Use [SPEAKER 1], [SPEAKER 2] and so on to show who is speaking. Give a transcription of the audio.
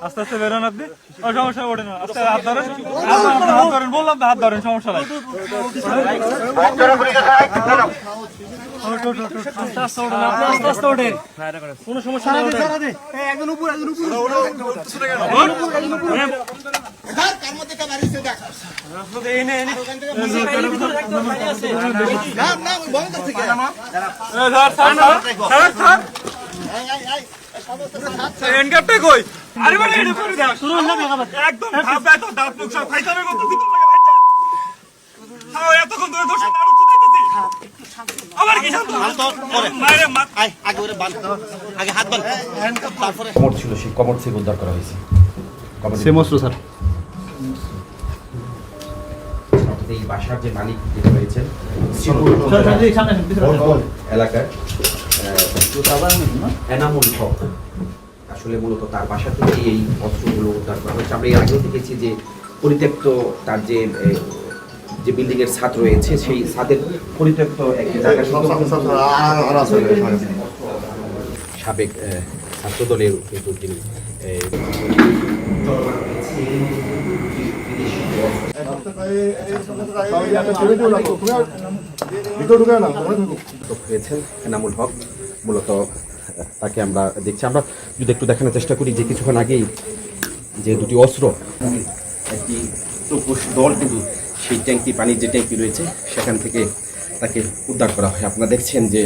[SPEAKER 1] আস্তে আস্তে বেরোন আপনি, সমস্যা ওঠে না, আস্তে হাত ধরেন, বললাম তো হাত ধরেন, সমস্যা নাই। কোনো সমস্যা নাই।
[SPEAKER 2] কমর ছিল, সেই কমর থেকে উদ্ধার করা হয়েছে। এই বাসার যে মালিক রয়েছেন এলাকার এনামুল হক, আসলে মূলত তার বাসা থেকে এই অস্ত্রগুলো উদ্ধার করা হয়েছে। আমরা এর আগেও দেখেছি যে পরিত্যক্ত তার যে বিল্ডিং এর ছাদ রয়েছে, সেই ছাদের পরিত্যক্ত একটি জায়গা সাবেক ছাত্র দলের কিন্তু তিনি হয়েছেন এনামুল হক। মূলত তাকে আমরা দেখছি, আমরা যদি একটু দেখানোর চেষ্টা করি যে কিছুক্ষণ আগেই যে দুটি অস্ত্র, একটি দল কিন্তু সেই ট্যাঙ্কি, পানির যে ট্যাঙ্কি রয়েছে সেখান থেকে তাকে উদ্ধার করা হয়। আপনারা দেখছেন যে